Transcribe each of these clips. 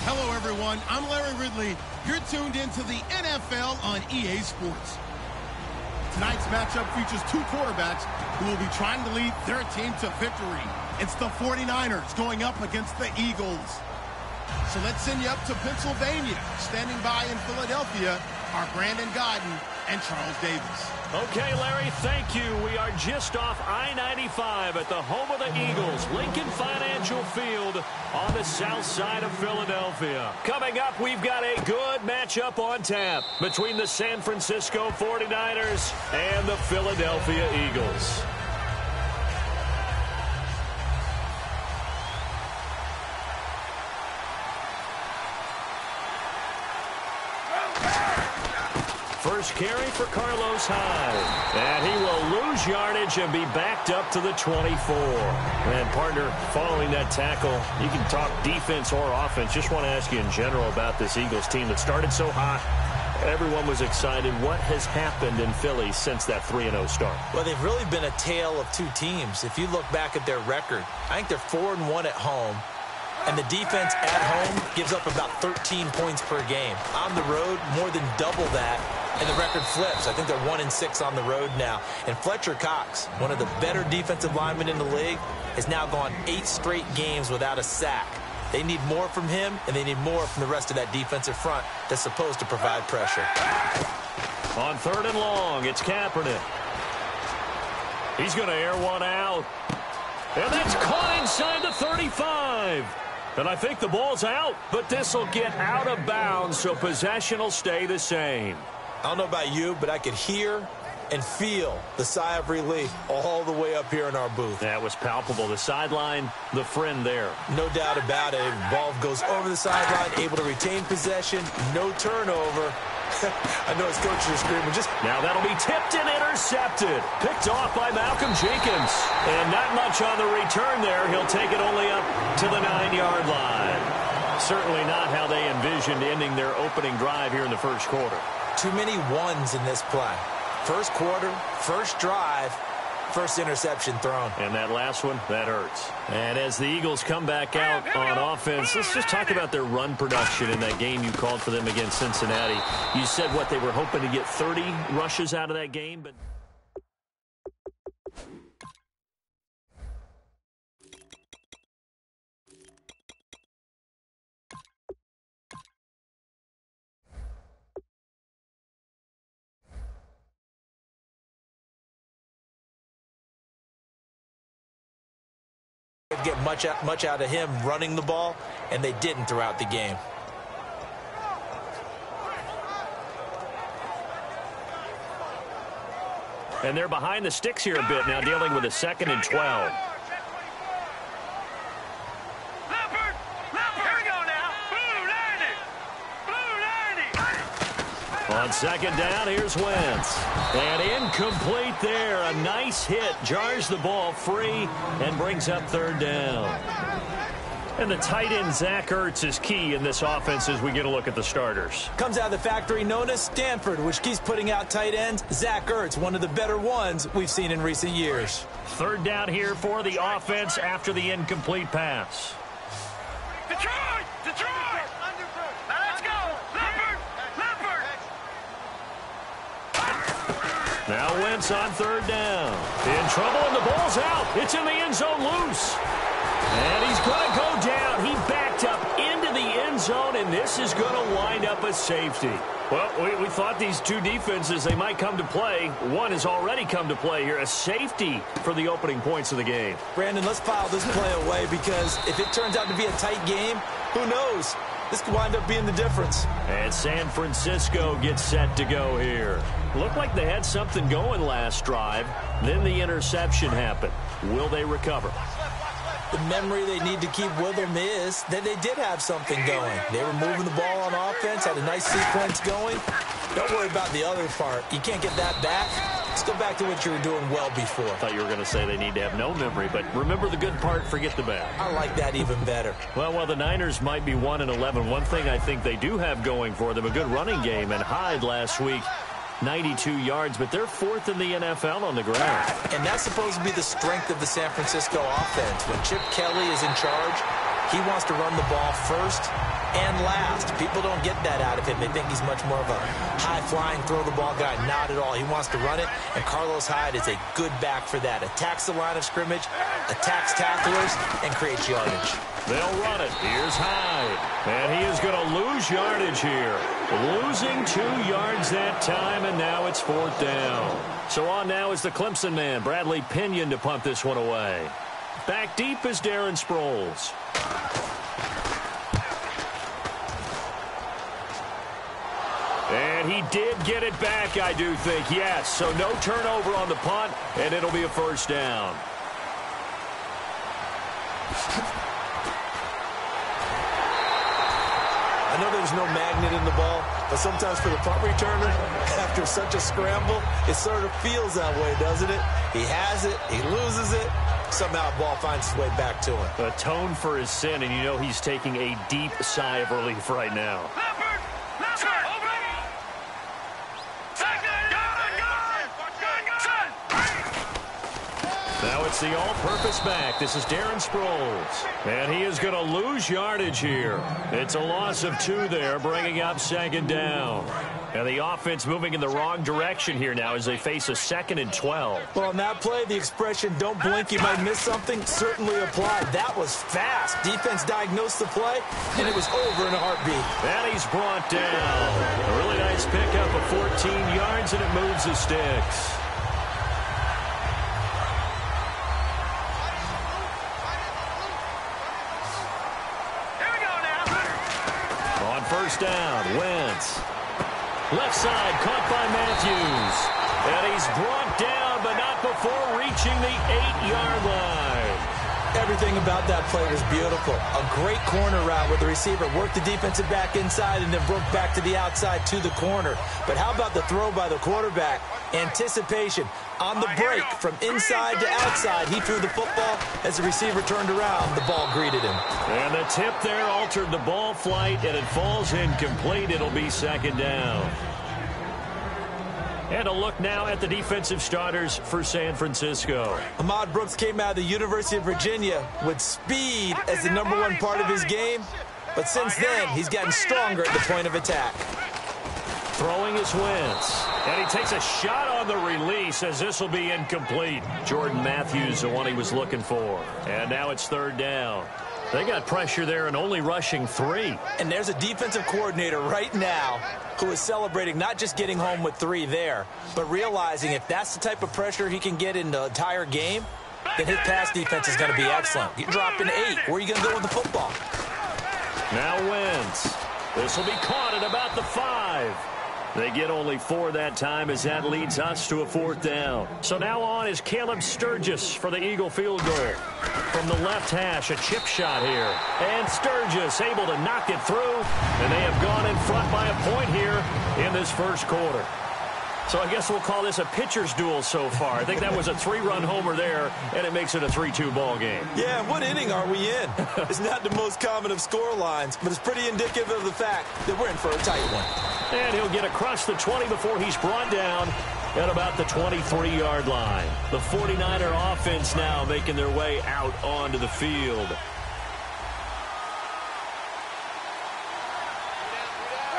Hello, everyone. I'm Larry Ridley. You're tuned into the NFL on EA Sports. Tonight's matchup features two quarterbacks who will be trying to lead their team to victory. It's the 49ers going up against the Eagles. So let's send you up to Pennsylvania. Standing by in Philadelphia are Brandon Godden and Charles Davis. Okay, Larry, thank you. We are just off I-95 at the home of the Eagles, Lincoln Financial Field on the south side of Philadelphia. Coming up, we've got a good matchup on tap between the San Francisco 49ers and the Philadelphia Eagles. First carry for Carlos Hyde. And he will lose yardage and be backed up to the 24. And, partner, following that tackle, you can talk defense or offense. Just want to ask you in general about this Eagles team that started so hot. Everyone was excited. What has happened in Philly since that 3-0 start? Well, they've really been a tale of two teams. If you look back at their record, I think they're 4-1 at home. And the defense at home gives up about 13 points per game. On the road, more than double that. And the record flips. I think they're 1-6 on the road now. And Fletcher Cox, one of the better defensive linemen in the league, has now gone 8 straight games without a sack. They need more from him, and they need more from the rest of that defensive front that's supposed to provide pressure. On 3rd and long, it's Kaepernick. He's going to air one out. And that's caught inside the 35. And I think the ball's out, but this will get out of bounds, so possession will stay the same. I don't know about you, but I could hear and feel the sigh of relief all the way up here in our booth. That was palpable. The sideline, the friend there. No doubt about it. Ball goes over the sideline, able to retain possession, no turnover. I know his coaches are screaming. Now that'll be tipped and intercepted. Picked off by Malcolm Jenkins. And not much on the return there. He'll take it only up to the 9-yard line. Certainly not how they envisioned ending their opening drive here in the first quarter. Too many ones in this play. First quarter, first drive, first interception thrown. And that last one, that hurts. And as the Eagles come back out on offense, let's just talk about their run production in that game you called for them against Cincinnati. You said what, they were hoping to get 30 rushes out of that game, but... get much out of him running the ball, and they didn't throughout the game. And they're behind the sticks here a bit now, dealing with a 2nd and 12. On 2nd down, here's Wentz. And incomplete there. A nice hit. Jars the ball free and brings up 3rd down. And the tight end, Zach Ertz, is key in this offense as we get a look at the starters. Comes out of the factory known as Stanford, which keeps putting out tight ends. Zach Ertz, one of the better ones we've seen in recent years. 3rd down here for the offense after the incomplete pass. Detroit! Detroit! Let's go! Now Wentz on 3rd down. In trouble, and the ball's out. It's in the end zone loose. And he's going to go down. He backed up into the end zone, and this is going to wind up a safety. Well, we thought these two defenses, they might come to play. One has already come to play here. A safety for the opening points of the game. Brandon, let's file this play away, because if it turns out to be a tight game, who knows? This could wind up being the difference. And San Francisco gets set to go here. Looked like they had something going last drive. Then the interception happened. Will they recover? The memory they need to keep with them is that they did have something going. They were moving the ball on offense, had a nice sequence going. Don't worry about the other part. You can't get that back. Let's go back to what you were doing well before. I thought you were going to say they need to have no memory, but remember the good part, forget the bad. I like that even better. Well, while the Niners might be 1-11, one thing I think they do have going for them, a good running game. And Hyde last week, 92 yards, but they're 4th in the NFL on the ground. And that's supposed to be the strength of the San Francisco offense. When Chip Kelly is in charge, He wants to run the ball first and last. People don't get that out of him. They think he's much more of a high-flying, throw-the-ball guy. Not at all. He wants to run it, and Carlos Hyde is a good back for that. Attacks the line of scrimmage, attacks tacklers, and creates yardage. They'll run it. Here's Hyde. And he is going to lose yardage here. Losing 2 yards that time, and now it's 4th down. So on now is the Clemson man, Bradley Pinion, to punt this one away. Back deep is Darren Sproles. And he did get it back, I do think, yes. So no turnover on the punt, and it'll be a 1st down. I know there's no magnet in the ball, but sometimes for the punt returner, after such a scramble, it sort of feels that way, doesn't it? He has it, he loses it, somehow the ball finds its way back to him. Atone for his sin, and you know he's taking a deep sigh of relief right now. Now it's the all-purpose back. This is Darren Sproles. And he is going to lose yardage here. It's a loss of 2 there, bringing up 2nd down. And the offense moving in the wrong direction here now as they face a 2nd and 12. Well, on that play, the expression, don't blink, you might miss something, certainly applied. That was fast. Defense diagnosed the play, and it was over in a heartbeat. And he's brought down. A really nice pickup of 14 yards, and it moves the sticks. First down, Wentz. Left side, caught by Matthews. And he's brought down, but not before reaching the 8-yard line. Everything about that play was beautiful. A great corner route where the receiver worked the defensive back inside and then broke back to the outside to the corner. But how about the throw by the quarterback? Anticipation on the break from inside to outside. He threw the football. As the receiver turned around, the ball greeted him. And the tip there altered the ball flight, and it falls incomplete. It'll be 2nd down. And a look now at the defensive starters for San Francisco. Ahmad Brooks came out of the University of Virginia with speed as the #1 part of his game. But since then, he's gotten stronger at the point of attack. Throwing is Wentz. And he takes a shot on the release as this will be incomplete. Jordan Matthews, the one he was looking for. And now it's 3rd down. They got pressure there and only rushing 3. And there's a defensive coordinator right now who is celebrating not just getting home with 3 there, but realizing if that's the type of pressure he can get in the entire game, then his pass defense is going to be excellent. You drop in 8. Where are you going to go with the football? Now Wentz. This will be caught at about the 5. They get only 4 that time as that leads us to a 4th down. So now on is Caleb Sturgis for the Eagle field goal. From the left hash, a chip shot here. And Sturgis able to knock it through. And they have gone in front by a point here in this 1st quarter. So I guess we'll call this a pitcher's duel so far. I think that was a 3-run homer there, and it makes it a 3-2 ball game. Yeah, what inning are we in? It's not the most common of score lines, but it's pretty indicative of the fact that we're in for a tight one. And he'll get across the 20 before he's brought down at about the 23-yard line. The 49er offense now making their way out onto the field.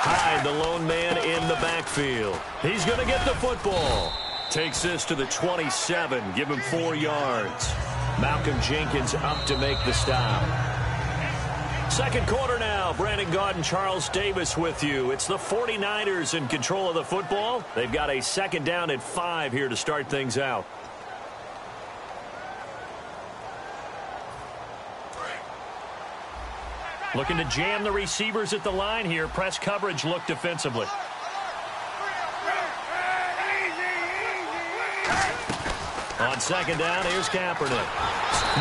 Hyde, the lone man in the backfield. He's going to get the football. Takes this to the 27. Give him 4 yards. Malcolm Jenkins up to make the stop. 2nd quarter now. Brandon Gaudin, Charles Davis with you. It's the 49ers in control of the football. They've got a 2nd down at 5 here to start things out. Looking to jam the receivers at the line here. Press coverage look defensively. On 2nd down, here's Kaepernick.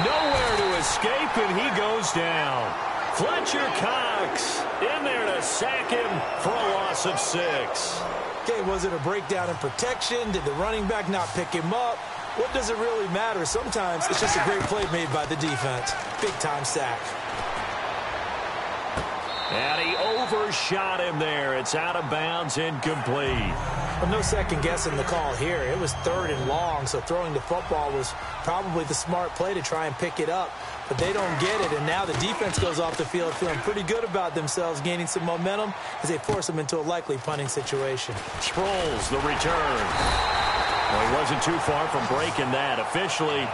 Nowhere to escape, and he goes down. Fletcher Cox in there to sack him for a loss of 6. Okay, was it a breakdown in protection? Did the running back not pick him up? What does it really matter? Sometimes it's just a great play made by the defense. Big-time sack. And he overshot him there. It's out of bounds, incomplete. Well, no second guessing the call here. It was 3rd and long, so throwing the football was probably the smart play to try and pick it up. but they don't get it, and now the defense goes off the field feeling pretty good about themselves, gaining some momentum as they force them into a likely punting situation. Sproles, the return. Well, he wasn't too far from breaking that. Officially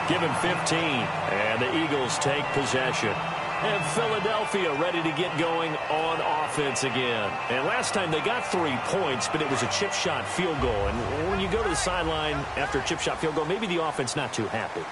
given 15, and the Eagles take possession. And Philadelphia ready to get going on offense again. And last time they got 3 points, but it was a chip shot field goal. And when you go to the sideline after a chip shot field goal, maybe the offense not too happy.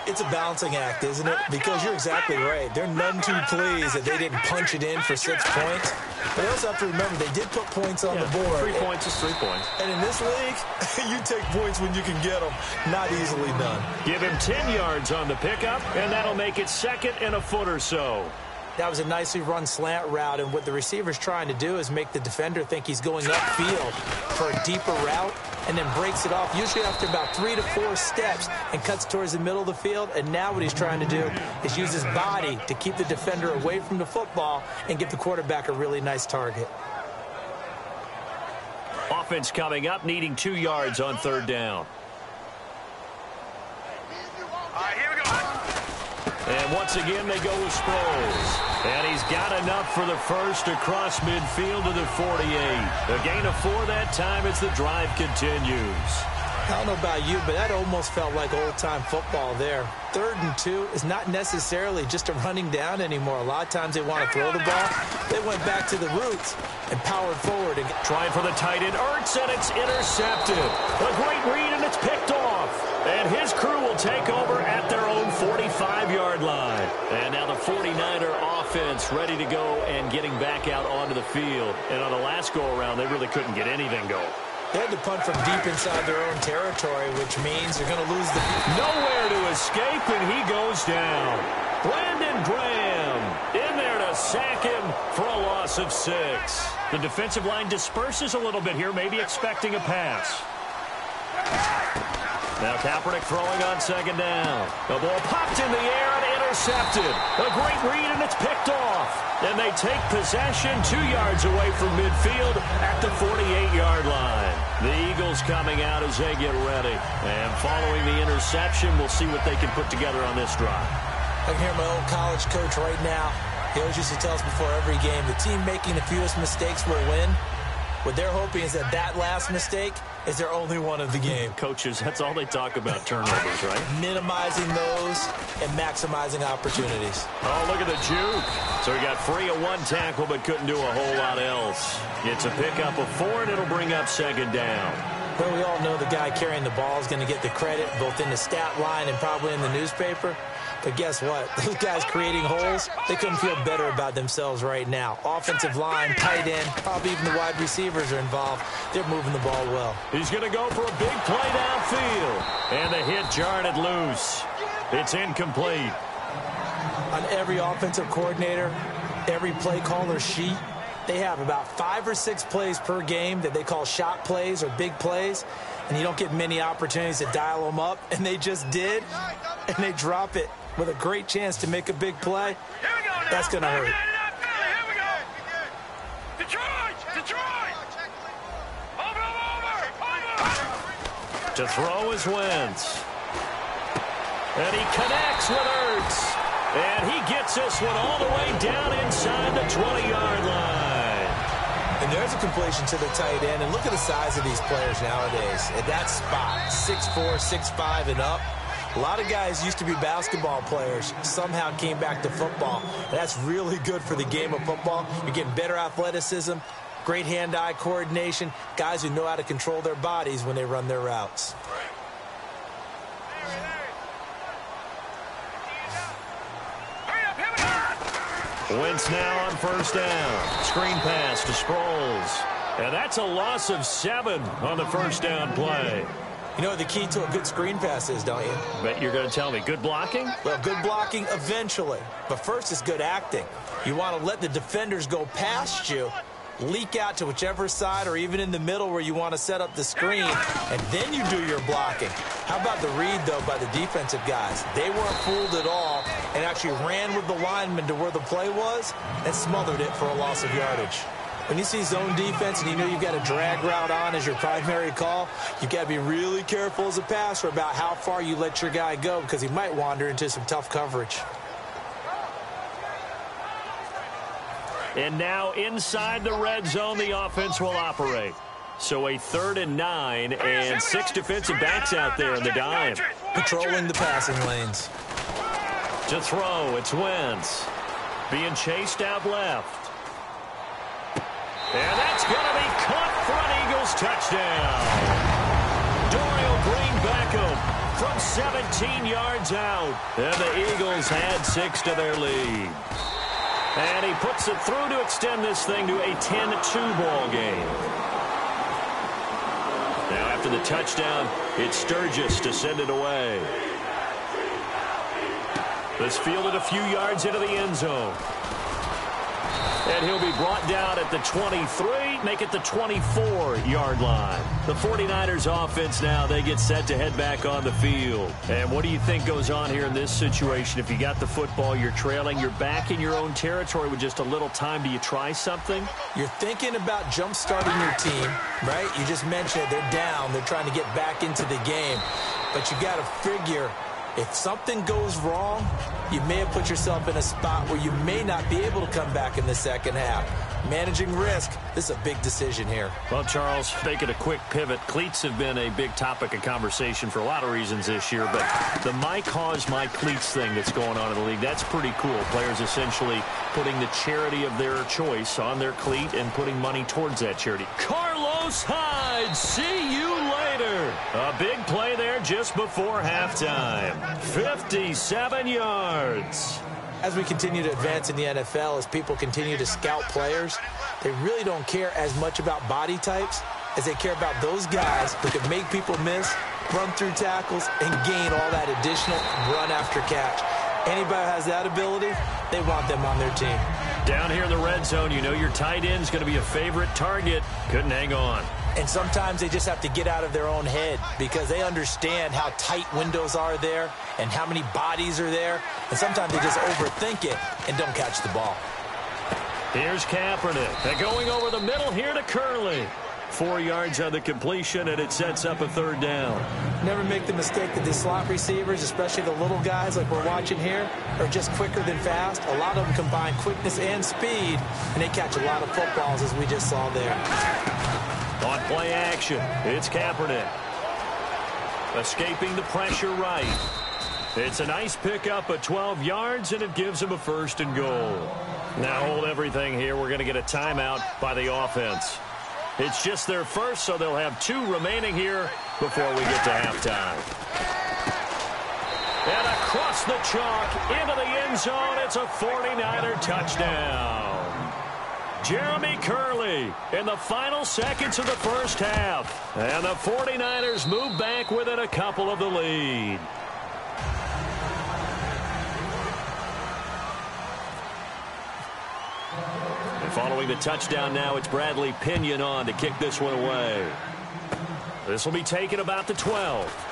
It's a balancing act, isn't it? Because you're exactly right. They're none too pleased that they didn't punch it in for 6 points. But they also have to remember they did put points on the board. 3 points is 3 points. And in this league, you take points when you can get them. Not easily done. Give him 10 yards on the pickup, and that'll make it 2nd and a foot or so. That was a nicely run slant route, and what the receiver's trying to do is make the defender think he's going upfield for a deeper route and then breaks it off, usually after about 3 to 4 steps, and cuts towards the middle of the field. And now what he's trying to do is use his body to keep the defender away from the football and give the quarterback a really nice target. Offense coming up, needing 2 yards on 3rd down. All right, here we go. And once again, they go with Sproles. And he's got enough for the first across midfield to the 48. A gain of 4 that time as the drive continues. I don't know about you, but that almost felt like old-time football there. 3rd and 2 is not necessarily just a running down anymore. A lot of times they want to throw the ball. They went back to the roots and powered forward. And trying for the tight end, Ertz, and it's intercepted. A great read, and it's picked off. And his crew will take over at their own 45-yard line. And now the 49er offense ready to go and getting back out onto the field. And on the last go-around, they really couldn't get anything going. They had to punt from deep inside their own territory, which means they're going to lose the... Nowhere to escape, and he goes down. Brandon Graham in there to sack him for a loss of 6. The defensive line disperses a little bit here, maybe expecting a pass. Now Kaepernick throwing on 2nd down. The ball popped in the air and intercepted. A great read, and it's picked off. And they take possession 2 yards away from midfield at the 48-yard line. The Eagles coming out as they get ready. And following the interception, we'll see what they can put together on this drive. I can hear my old college coach right now. He always used to tell us before every game, the team making the fewest mistakes will win. What they're hoping is that that last mistake is their only one of the game. Coaches, that's all they talk about, turnovers, right? Minimizing those and maximizing opportunities. Oh, look at the juke. So he got free of 1 tackle but couldn't do a whole lot else. It's a pickup of 4, and it'll bring up 2nd down. Well, we all know the guy carrying the ball is going to get the credit both in the stat line and probably in the newspaper. But guess what? Those guys creating holes, they couldn't feel better about themselves right now. Offensive line, tight end, probably even the wide receivers are involved. They're moving the ball well. He's going to go for a big play downfield. And the hit jarred it loose. It's incomplete. On every offensive coordinator, every play caller sheet, they have about 5 or 6 plays per game that they call shot plays or big plays. And you don't get many opportunities to dial them up. And they just did. And they drop it with a great chance to make a big play. That's going to hurt. Here we go. Detroit. Over. To throw is Wentz. And he connects with Ertz. And he gets this one all the way down inside the 20-yard line. And there's a completion to the tight end. And look at the size of these players nowadays. At that spot, 6'4", 6'5", and up. A lot of guys used to be basketball players, somehow came back to football. And that's really good for the game of football. You're getting better athleticism, great hand-eye coordination, guys who know how to control their bodies when they run their routes. Wentz now on 1st down. Screen pass to Sproles. And that's a loss of 7 on the 1st down play. You know what the key to a good screen pass is, don't you? Bet you're going to tell me. Good blocking? Well, good blocking eventually. But first is good acting. You want to let the defenders go past you, leak out to whichever side or even in the middle where you want to set up the screen, and then you do your blocking. How about the read, though, by the defensive guys? They weren't fooled at all and actually ran with the lineman to where the play was and smothered it for a loss of yardage. When you see zone defense and you know you've got a drag route on as your primary call, you've got to be really careful as a passer about how far you let your guy go because he might wander into some tough coverage. And now inside the red zone, the offense will operate. So a 3rd and 9, and 6 defensive backs out there in the dime. Patrolling the passing lanes. To throw, it's Wentz. Being chased out left. And that's going to be caught for an Eagles touchdown. Dorial Green Beckham from 17 yards out. And the Eagles had 6 to their lead. And he puts it through to extend this thing to a 10-2 ball game. Now after the touchdown, it's Sturgis to send it away. This fielded a few yards into the end zone. And he'll be brought down at the 23, make it the 24-yard line. The 49ers offense now, they get set to head back on the field. And what do you think goes on here in this situation? If you got the football, you're trailing, you're back in your own territory with just a little time. Do you try something? You're thinking about jump-starting your team, right? You just mentioned it. They're down. They're trying to get back into the game. But you got to figure, if something goes wrong, you may have put yourself in a spot where you may not be able to come back in the second half. Managing risk, this is a big decision here. Well, Charles, making a quick pivot, cleats have been a big topic of conversation for a lot of reasons this year, but the my cause, my cleats thing that's going on in the league, that's pretty cool. Players essentially putting the charity of their choice on their cleat and putting money towards that charity. Carlos Hyde, see you later. A big play there just before halftime. 57 yards. As we continue to advance in the NFL, as people continue to scout players, they really don't care as much about body types as they care about those guys who can make people miss, run through tackles, and gain all that additional run after catch. Anybody who has that ability, they want them on their team. Down here in the red zone, you know your tight end's going to be a favorite target. Couldn't hang on. And sometimes they just have to get out of their own head because they understand how tight windows are there and how many bodies are there. And sometimes they just overthink it and don't catch the ball. Here's Kaepernick. They're going over the middle here to Curley. 4 yards on the completion, and it sets up a 3rd down. Never make the mistake that the slot receivers, especially the little guys like we're watching here, are just quicker than fast. A lot of them combine quickness and speed, and they catch a lot of footballs, as we just saw there. On play action, it's Kaepernick. Escaping the pressure right. It's a nice pickup of 12 yards, and it gives him a 1st and goal. Now hold everything here. We're going to get a timeout by the offense. It's just their first, so they'll have 2 remaining here before we get to halftime. And across the chalk into the end zone, it's a 49er touchdown. Jeremy Curley in the final seconds of the first half. And the 49ers move back within a couple of the lead. And following the touchdown now, it's Bradley Pinion on to kick this one away. This will be taken about the 12.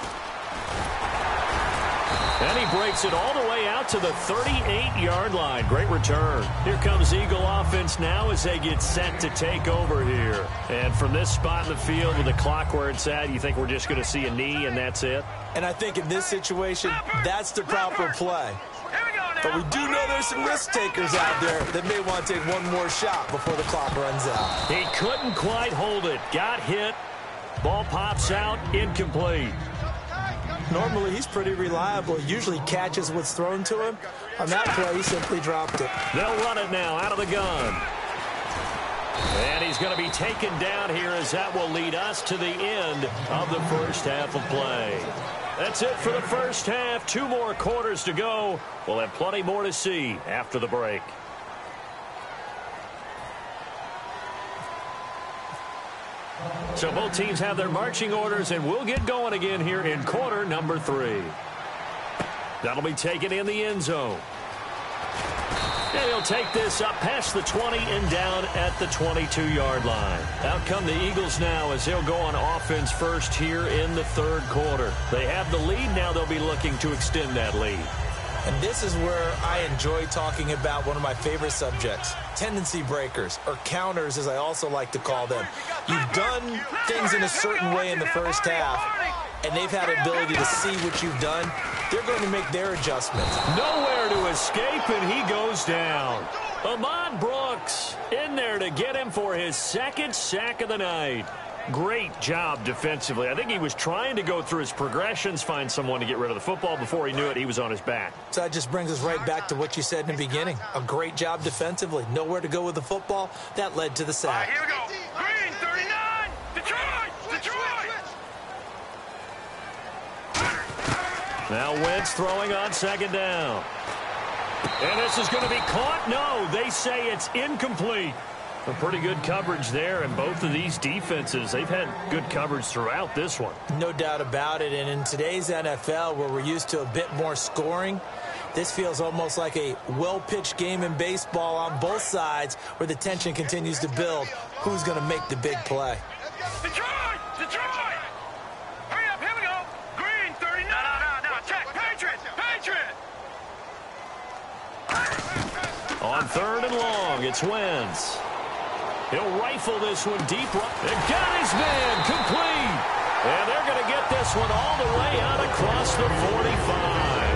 And he breaks it all the way out to the 38-yard line. Great return. Here comes Eagle offense now as they get set to take over here. And from this spot in the field with the clock where it's at, you think we're just going to see a knee and that's it? And I think in this situation, that's the proper play. But we do know there's some risk takers out there that may want to take one more shot before the clock runs out. He couldn't quite hold it. Got hit. Ball pops out. Incomplete. Normally, he's pretty reliable. He usually catches what's thrown to him. On that play, he simply dropped it. They'll run it now out of the gun. And he's going to be taken down here as that will lead us to the end of the first half of play. That's it for the first half. 2 more quarters to go. We'll have plenty more to see after the break. So both teams have their marching orders, and we'll get going again here in quarter number 3. That'll be taken in the end zone. And he'll take this up past the 20 and down at the 22-yard line. Out come the Eagles now as they'll go on offense first here in the 3rd quarter. They have the lead. Now they'll be looking to extend that lead. And this is where I enjoy talking about one of my favorite subjects, tendency breakers, or counters as I also like to call them. You've done things in a certain way in the first half, and they've had ability to see what you've done. They're going to make their adjustments. Nowhere to escape, and he goes down. Ahmad Brooks in there to get him for his second sack of the night. Great job defensively. I think he was trying to go through his progressions, find someone to get rid of the football. Before he knew it, he was on his back. So that just brings us right back to what you said in the beginning. A great job defensively. Nowhere to go with the football. That led to the sack. Here we go. Green, 39. Detroit. Now Wentz throwing on second down. And this is going to be caught. No, they say it's incomplete. A pretty good coverage there, and both of these defenses, they've had good coverage throughout this one. No doubt about it, and in today's NFL, where we're used to a bit more scoring, this feels almost like a well-pitched game in baseball on both sides, where the tension continues to build. Who's going to make the big play? Detroit. Hurry up, here we go. Green, 39. No, check. Patriot. On third and long, it's Wentz. He'll rifle this one deep. And got his man complete. And they're going to get this one all the way out across the 45.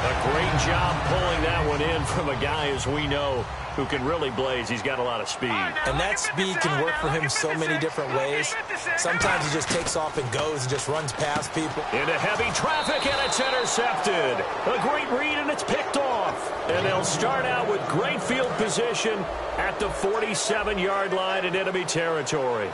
A great job pulling that one in from a guy, as we know, who can really blaze. He's got a lot of speed. And that speed can work for him so many different ways. Sometimes he just takes off and goes and just runs past people. Into heavy traffic, and it's intercepted. A great read, and it's picked off. And they'll start out with great field position at the 47-yard line in enemy territory.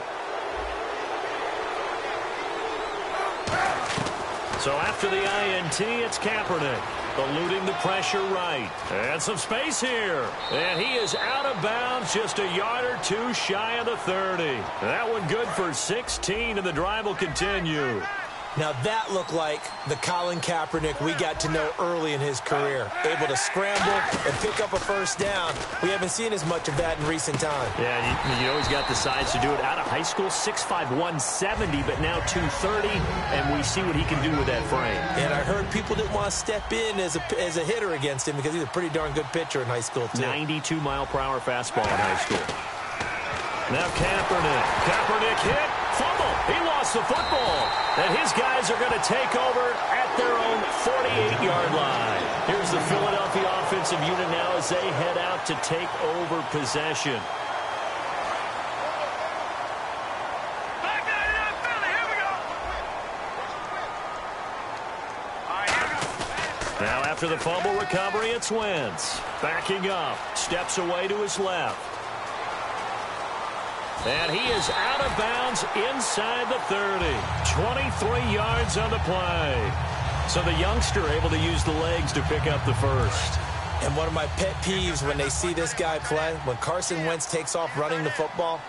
So after the INT, it's Kaepernick. Eluding the pressure right. And some space here. And he is out of bounds, just a yard or two shy of the 30. That one good for 16, and the drive will continue. Now that looked like the Colin Kaepernick we got to know early in his career. Able to scramble and pick up a first down. We haven't seen as much of that in recent time. Yeah, you always got the size to do it. Out of high school, 6'5", 170, but now 230, and we see what he can do with that frame. And I heard people didn't want to step in as a hitter against him because he's a pretty darn good pitcher in high school, too. 92-mile-per-hour fastball in high school. Now Kaepernick hit. Fumble. He lost the football. And his guys are going to take over at their own 48-yard line. Here's the Philadelphia offensive unit now as they head out to take over possession. Back down in Philly. Here we go. All right, here we go. Now after the fumble recovery, it's Wentz. Backing up. Steps away to his left. And he is out of bounds inside the 30. 23 yards on the play. So the youngster able to use the legs to pick up the first. And one of my pet peeves when they see this guy play, when Carson Wentz takes off running the football,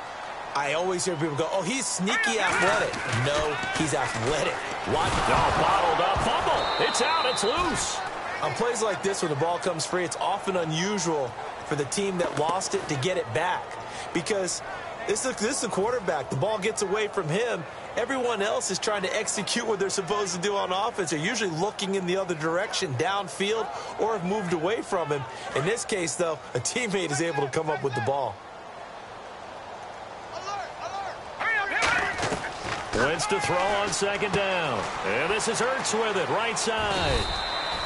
I always hear people go, oh, he's sneaky athletic. No, he's athletic. Watch. No, bottled up. Fumble. It's out. It's loose. On plays like this, when the ball comes free, it's often unusual for the team that lost it to get it back. Because this is the quarterback. The ball gets away from him. Everyone else is trying to execute what they're supposed to do on offense. They're usually looking in the other direction, downfield, or have moved away from him. In this case, though, a teammate is able to come up with the ball. Wentz to throw on second down. And this is Hurts with it, right side.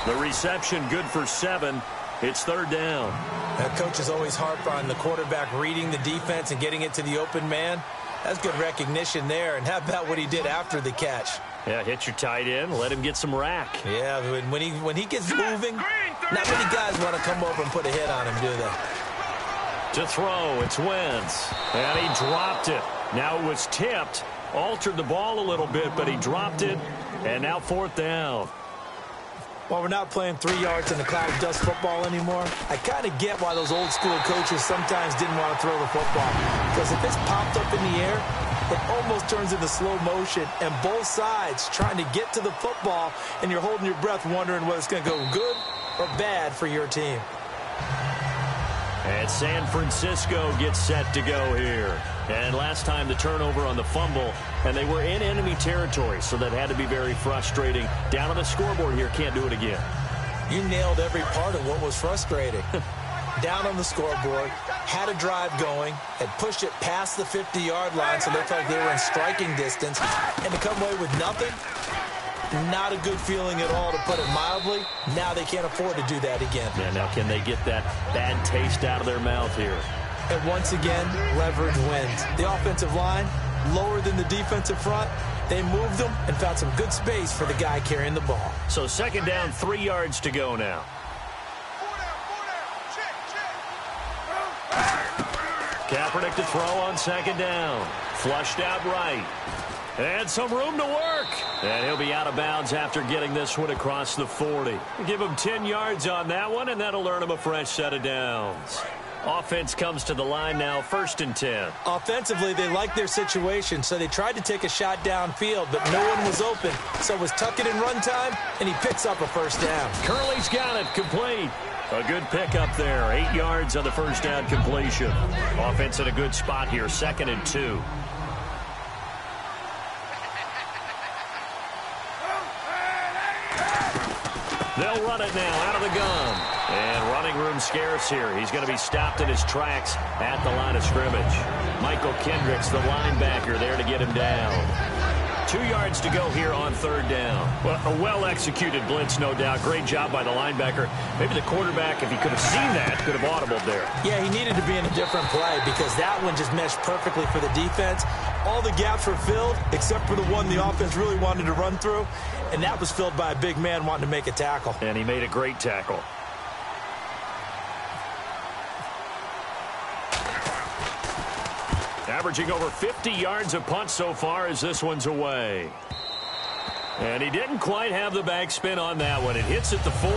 The reception good for 7. It's third down. That coach is always harp on the quarterback reading the defense and getting it to the open man. That's good recognition there. And how about what he did after the catch? Yeah, hit your tight end, let him get some rack. Yeah, when he gets moving, not many guys want to come over and put a hit on him, do they? To throw, it's Wentz. And he dropped it. Now it was tipped. Altered the ball a little bit, but he dropped it. And now fourth down. While we're not playing 3 yards in the cloud of dust football anymore, I kind of get why those old school coaches sometimes didn't want to throw the football. Because if it's popped up in the air, it almost turns into slow motion, and both sides trying to get to the football, and you're holding your breath wondering whether it's going to go good or bad for your team. And San Francisco gets set to go here. And last time the turnover on the fumble, and they were in enemy territory, so that had to be very frustrating. Down on the scoreboard here, can't do it again. You nailed every part of what was frustrating. Down on the scoreboard, had a drive going, had pushed it past the 50-yard line, so they felt like they were in striking distance, and to come away with nothing, Not a good feeling at all, to put it mildly. Now they can't afford to do that again. Yeah, now can they get that bad taste out of their mouth here? And once again, leverage wins. The offensive line, lower than the defensive front. They moved them and found some good space for the guy carrying the ball. So second down, 3 yards to go now. Kaepernick to throw on second down. Flushed out right. And some room to work. And he'll be out of bounds after getting this one across the 40. Give him 10 yards on that one, and that'll earn him a fresh set of downs. Offense comes to the line now, 1st and 10. Offensively, they like their situation, so they tried to take a shot downfield, but no one was open. So it was tuck it in run time, and he picks up a first down. Curley's got it, complete. A good pickup there, 8 yards on the first down completion. Offense in a good spot here, 2nd and 2. They'll run it now out of the gun. And running room scarce here. He's going to be stopped in his tracks at the line of scrimmage. Michael Kendricks, the linebacker, there to get him down. 2 yards to go here on 3rd down. Well, a well-executed blitz, no doubt. Great job by the linebacker. Maybe the quarterback, if he could have seen that, could have audibled there. Yeah, he needed to be in a different play because that one just meshed perfectly for the defense. All the gaps were filled except for the one the offense really wanted to run through, and that was filled by a big man wanting to make a tackle. And he made a great tackle. Averaging over 50 yards a punt so far as this one's away. And he didn't quite have the backspin on that one. It hits at the 4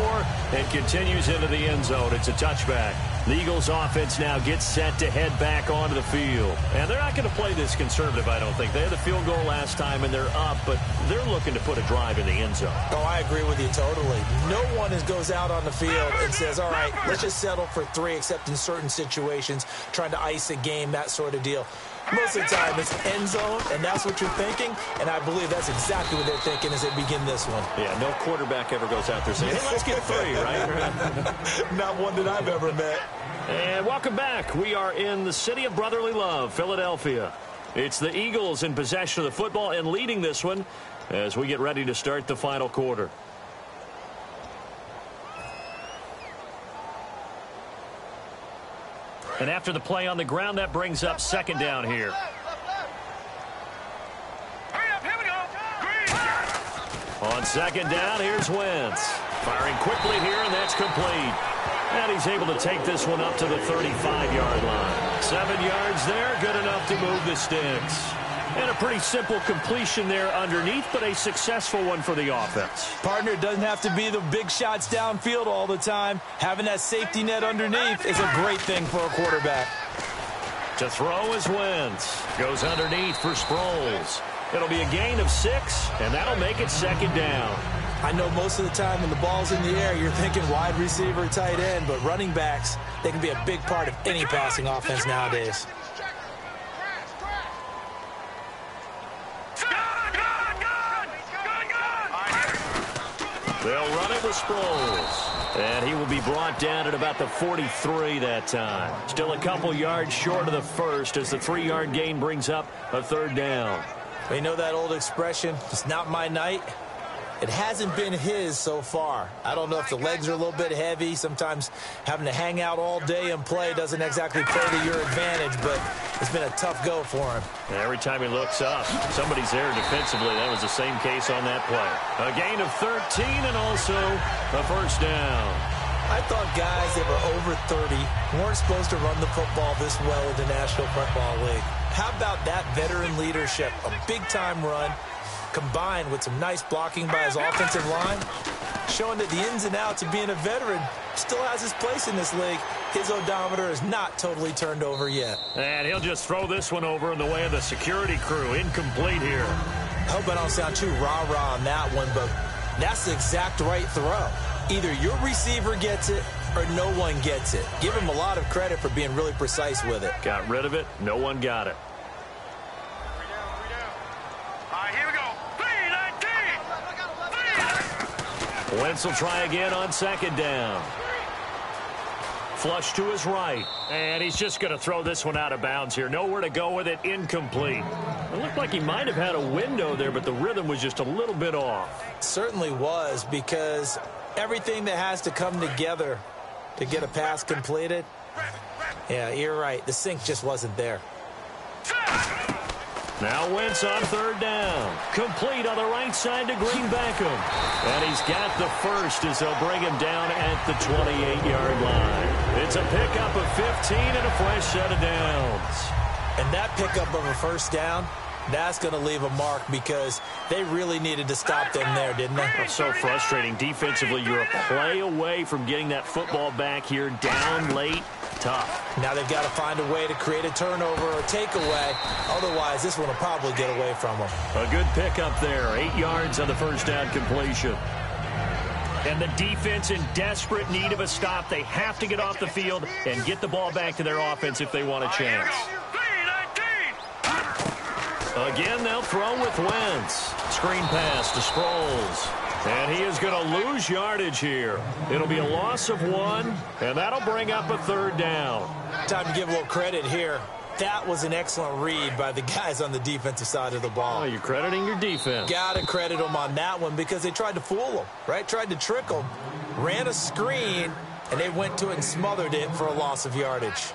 and continues into the end zone. It's a touchback. The Eagles offense now gets set to head back onto the field. And they're not going to play this conservative, I don't think. They had the field goal last time and they're up, but they're looking to put a drive in the end zone. Oh, I agree with you totally. No one goes out on the field and says, all right, let's just settle for 3, except in certain situations, trying to ice a game, that sort of deal. Most of the time, it's end zone, and that's what you're thinking, and I believe that's exactly what they're thinking as they begin this one. Yeah, no quarterback ever goes out there saying, hey, let's get 3, right? Not one that I've ever met. And welcome back. We are in the city of brotherly love, Philadelphia. It's the Eagles in possession of the football and leading this one as we get ready to start the final quarter. And after the play on the ground, that brings up second down here. On second down, here's Wentz. Firing quickly here, and that's complete. And he's able to take this one up to the 35-yard line. 7 yards there, good enough to move the sticks. And a pretty simple completion there underneath, but a successful one for the offense. Partner, it doesn't have to be the big shots downfield all the time. Having that safety net underneath is a great thing for a quarterback. To throw is Wentz. Goes underneath for Sproles. It'll be a gain of 6, and that'll make it second down. I know most of the time when the ball's in the air, you're thinking wide receiver, tight end, but running backs, they can be a big part of any passing offense nowadays. They'll run it with Sproles. And he will be brought down at about the 43 that time. Still a couple yards short of the first as the 3-yard gain brings up a 3rd down. You know that old expression, it's not my night? It hasn't been his so far. I don't know if the legs are a little bit heavy. Sometimes having to hang out all day and play doesn't exactly play to your advantage, but it's been a tough go for him. And every time he looks up, somebody's there defensively. That was the same case on that play. A gain of 13 and also a first down. I thought guys that were over 30 weren't supposed to run the football this well in the National Football League. How about that veteran leadership? A big-time run, combined with some nice blocking by his offensive line, showing that the ins and outs of being a veteran still has his place in this league. His odometer is not totally turned over yet. And he'll just throw this one over in the way of the security crew. Incomplete here. I hope I don't sound too rah-rah on that one, but that's the exact right throw. Either your receiver gets it or no one gets it. Give him a lot of credit for being really precise with it. Got rid of it. No one got it. Here we go. Wentz will try again on second down. Flush to his right. And he's just going to throw this one out of bounds here. Nowhere to go with it. Incomplete. It looked like he might have had a window there, but the rhythm was just a little bit off. It certainly was, because everything that has to come together to get a pass completed, yeah, you're right. The sync just wasn't there. Now Wentz on third down. Complete on the right side to Green Beckham. And he's got the first as they'll bring him down at the 28-yard line. It's a pickup of 15 and a fresh set of downs. And that pickup of a first down, that's going to leave a mark, because they really needed to stop them there, didn't they? It's so frustrating. Defensively, you're a play away from getting that football back here, down late. Tough. Now they've got to find a way to create a turnover or takeaway. Otherwise, this one will probably get away from them. A good pickup there. 8 yards on the first down completion. And the defense in desperate need of a stop. They have to get off the field and get the ball back to their offense if they want a chance. Again, they'll throw with Wentz. Screen pass to Sproles. And he is going to lose yardage here. It'll be a loss of 1, and that'll bring up a third down. Time to give a little credit here. That was an excellent read by the guys on the defensive side of the ball. Oh, you're crediting your defense. Got to credit them on that one, because they tried to fool them, right? Tried to trick them, ran a screen, and they went to it and smothered it for a loss of yardage.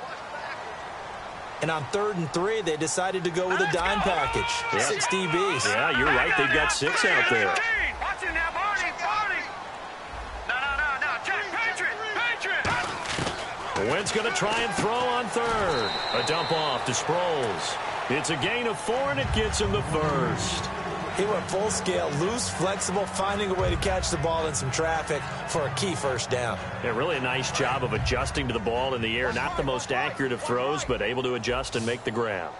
And on 3rd and 3, they decided to go with a dime package. Yeah. 6 DBs. Yeah, you're right. They've got 6 out there. Wentz going to try and throw on third. A dump off to Sproles. It's a gain of 4, and it gets him the first. He went full scale, loose, flexible, finding a way to catch the ball in some traffic for a key first down. Yeah, really a nice job of adjusting to the ball in the air. Not the most accurate of throws, but able to adjust and make the grab.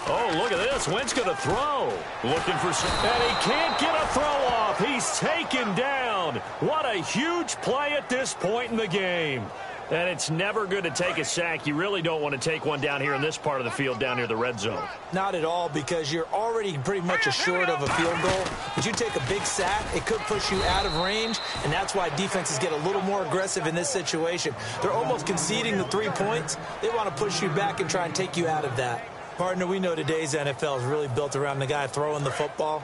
Oh, look at this. Wentz going to throw. Looking for some. And he can't get a throw off. He's taken down. What a huge play at this point in the game. And it's never good to take a sack. You really don't want to take one down here in this part of the field, down near the red zone. Not at all, because you're already pretty much assured of a field goal. But you take a big sack, it could push you out of range, and that's why defenses get a little more aggressive in this situation. They're almost conceding the 3 points. They want to push you back and try and take you out of that. Partner, we know today's NFL is really built around the guy throwing the football.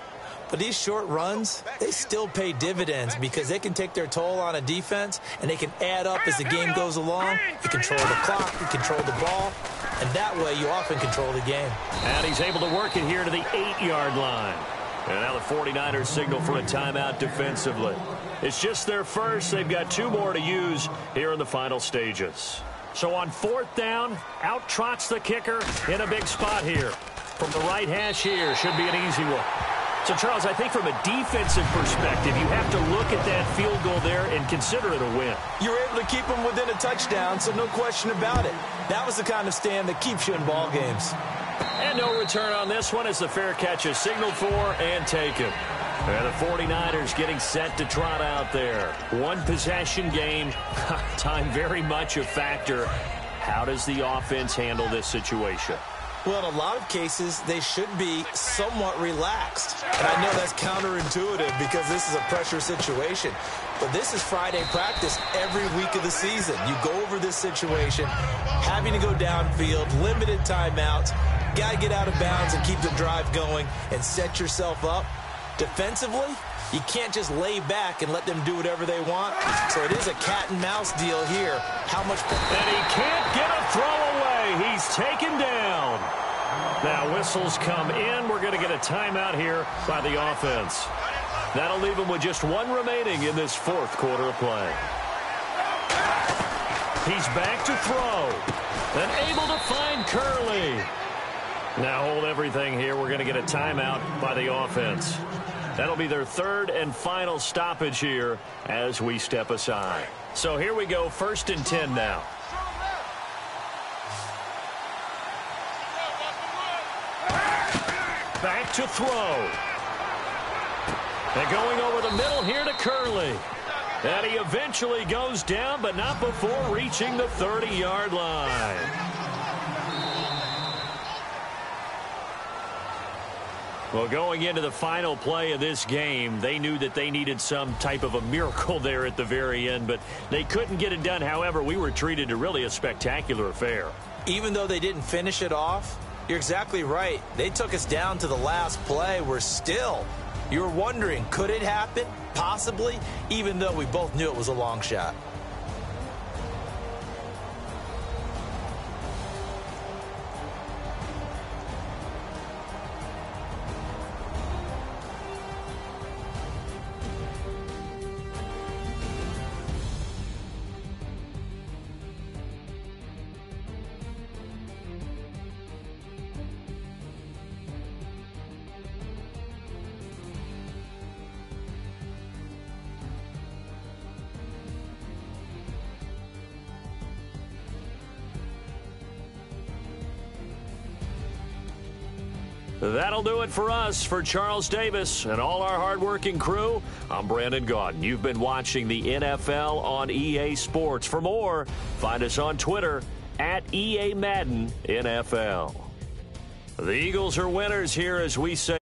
But these short runs, they still pay dividends, because they can take their toll on a defense, and they can add up as the game goes along. You control the clock, you control the ball, and that way you often control the game. And he's able to work it here to the 8-yard line. And now the 49ers signal for a timeout defensively. It's just their first. They've got 2 more to use here in the final stages. So on 4th down, out trots the kicker in a big spot here. From the right hash here, should be an easy one. So, Charles, I think from a defensive perspective, you have to look at that field goal there and consider it a win. You're able to keep them within a touchdown, so no question about it. That was the kind of stand that keeps you in ball games. And no return on this one as the fair catch is signaled for and taken. And the 49ers getting set to trot out there. 1 possession game. Time very much a factor. How does the offense handle this situation? Well, in a lot of cases, they should be somewhat relaxed. And I know that's counterintuitive, because this is a pressure situation. But this is Friday practice every week of the season. You go over this situation, having to go downfield, limited timeouts, got to get out of bounds and keep the drive going and set yourself up. Defensively, you can't just lay back and let them do whatever they want. So it is a cat and mouse deal here. How much? And he can't get a throw away. He's taken down. Now whistles come in. We're going to get a timeout here by the offense. That'll leave him with just 1 remaining in this 4th quarter of play. He's back to throw. And able to find Curley. Now hold everything here. We're going to get a timeout by the offense. That'll be their 3rd and final stoppage here as we step aside. So here we go, 1st and 10 now. Back to throw. And going over the middle here to Curley. And he eventually goes down, but not before reaching the 30-yard line. Well, going into the final play of this game, they knew that they needed some type of a miracle there at the very end, but they couldn't get it done. However, we were treated to really a spectacular affair. Even though they didn't finish it off, you're exactly right. They took us down to the last play. We're still, you were wondering, could it happen? Possibly, even though we both knew it was a long shot. That'll do it for us. For Charles Davis and all our hardworking crew, I'm Brandon Gaudin. You've been watching the NFL on EA Sports. For more, find us on Twitter at EA Madden NFL. The Eagles are winners here as we say.